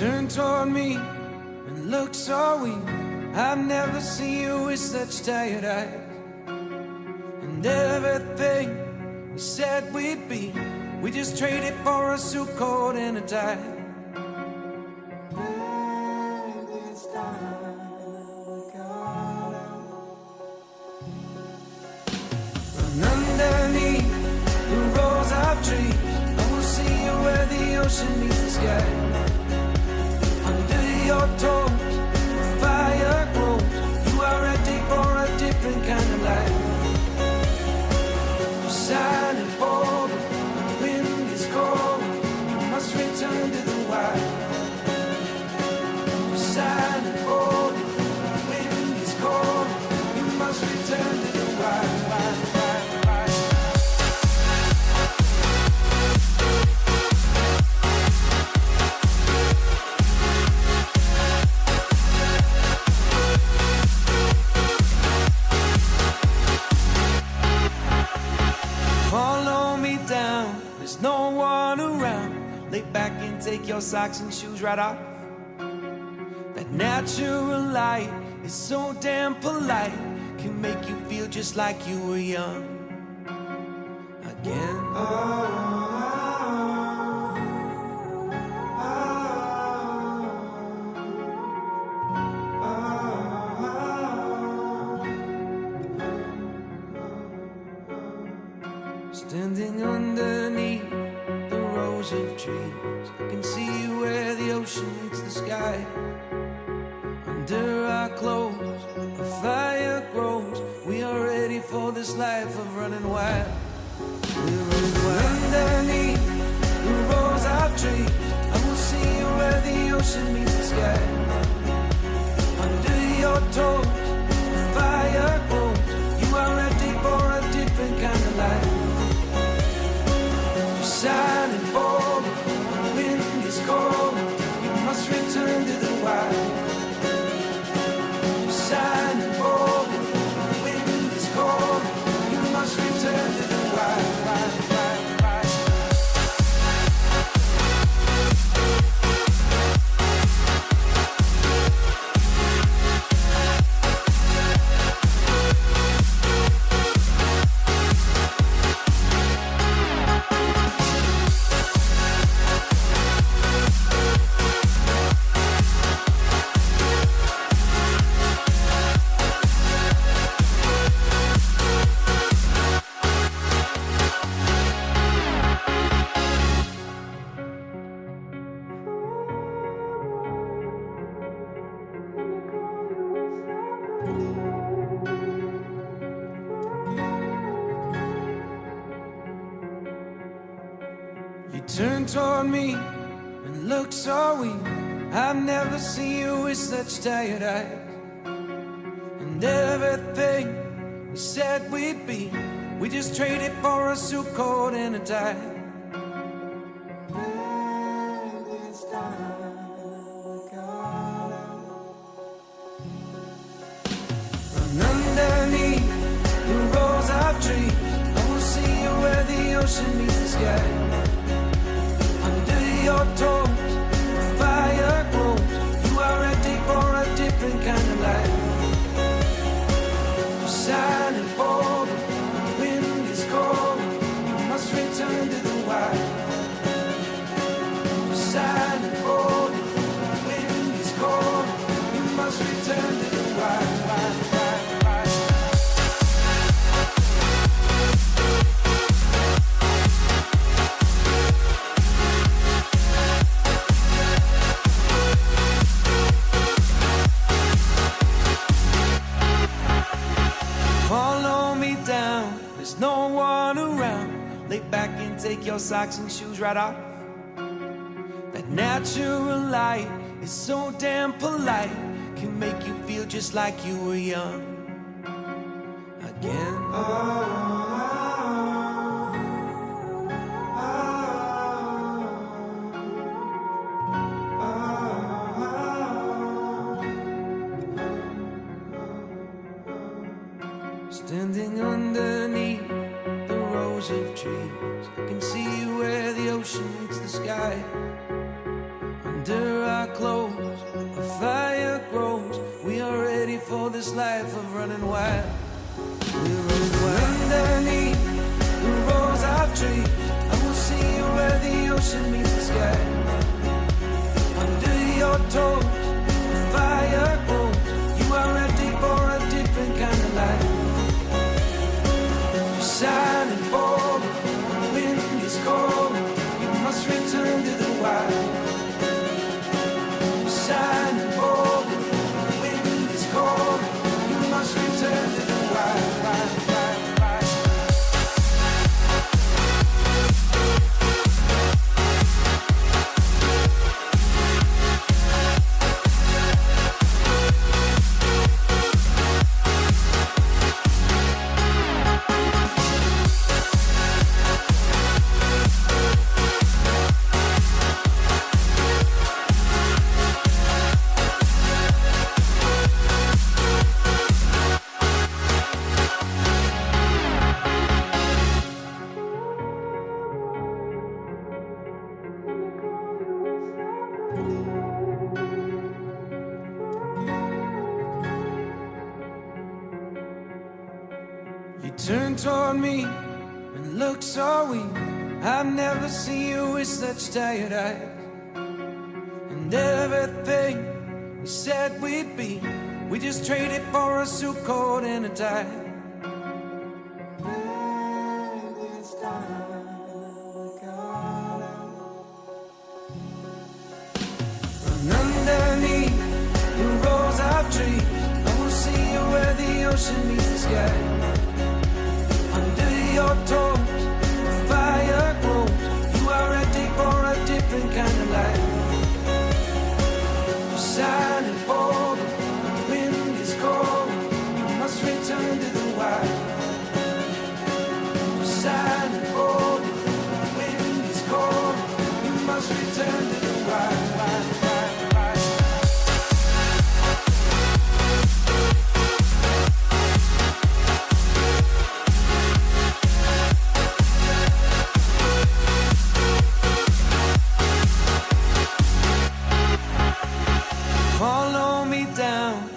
turn toward me and look so weak. I've never seen you with such tired eyes. And everything we said we'd be, we just traded for a suit coat and a tie. And underneath the rows of trees, I will see you where the ocean meets the sky. Under your toes, the fire grows. You are ready for a different kind of life. You're silent, bold, the wind is cold. You must return to the wild. You're silent, bold, the wind is cold. You must return to the wild. No one around. Lay back and take your socks and shoes right off. That natural light is so damn polite. Can make you feel just like you were young again. Standing underneath the rows of trees, I can see you where the ocean meets the sky. Under our clothes, a fire grows. We are ready for this life of running wild. We're running wild. Underneath the rows of trees, I will see you where the ocean meets the sky. Under your toes, the fire grows. You are ready for a different kind of life. Silent, bold, the wind is cold. You must return to the wild. Silent, bold, the wind is cold. You must return to the wild. Turn toward me and look so weak. I've never seen you with such tired eyes. And everything we said we'd be, we just traded for a suit coat and a tie. And underneath the rows of trees, I will see you where the ocean meets the sky. Your toes, the fire grows. You are ready for a different kind of life. You're silent, bold, the wind is cold. You must return to the wild. You're silent, bold, the wind is cold. You must return to the wild. No one around. Lay back and take your socks and shoes right off. That natural light is so damn polite. Can make you feel just like you were young again. Standing underneath the rows of trees, I can see where the ocean meets the sky. Under our close, a fire grows. We are ready for this life of running wild. We're running wild. Underneath the rows of trees, I will see you where the ocean meets the sky. Under your toes, the fire grows. You are ready for a different kind of life. You're shining forward, the wind is cold. You must return to the wild. You're shining forward, the wind is cold. You must return to the wild. Turn toward me and look so weak. I've never seen you with such tired eyes. And everything we said we'd be, we just traded for a suit coat and a tie. And underneath the rows of trees, I will see you where the ocean meets the sky. Under your toes, the fire grows. You are ready for a different kind of life. You're shining forward, the wind is cold. You must return to the wild. You're shining forward, the wind is cold. You must return to the wild.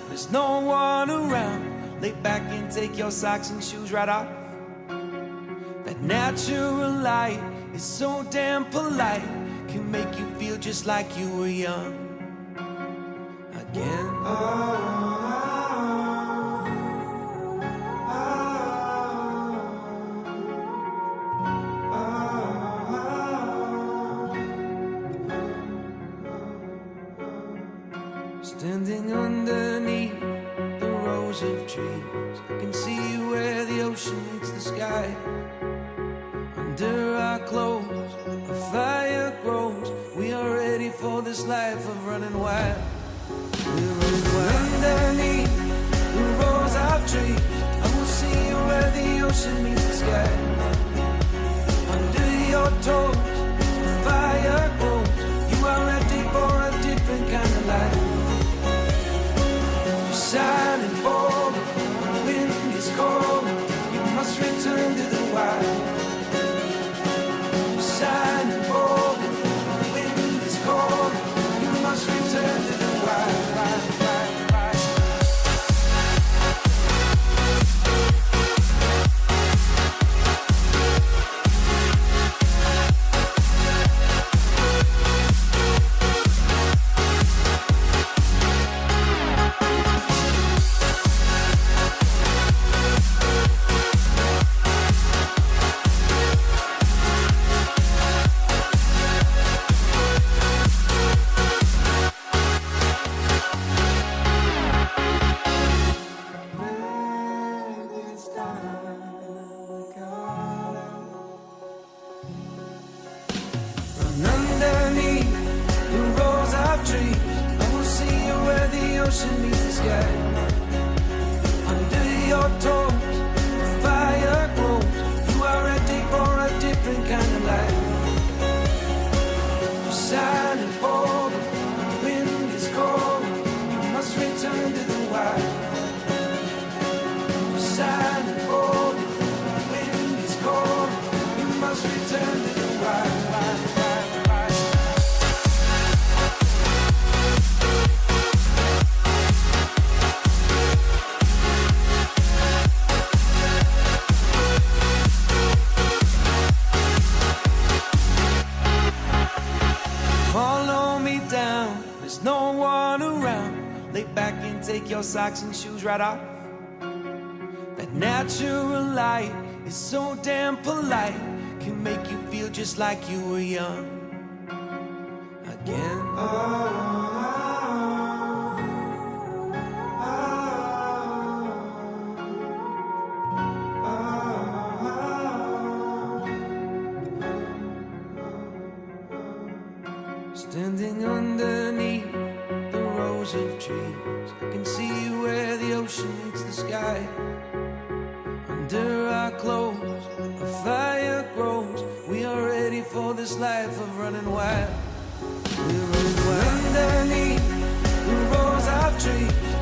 There's no one around. Lay back and take your socks and shoes right off. That natural light is so damn polite. Can make you feel just like you were young again. Standing underneath the rows of trees, I can see where the ocean meets the sky. Under our clothes, a fire grows. We are ready for this life of running wild. We're running wild. Underneath the rows of trees, I will see you where the ocean meets the sky. Under your toes, the fire grows. You are ready for a different kind of life. Shining forward, the wind is cold. You must return to the wild. Shining forward, the wind is cold. You must return to the wild. socks and shoes right off. That natural light is so damn polite, can make you feel just like you were young again. Standing underneath the rows of trees, I can see where the ocean meets the sky. Under our clothes, a fire grows. We are ready for this life of running wild. We're running wild. Underneath the rows of trees,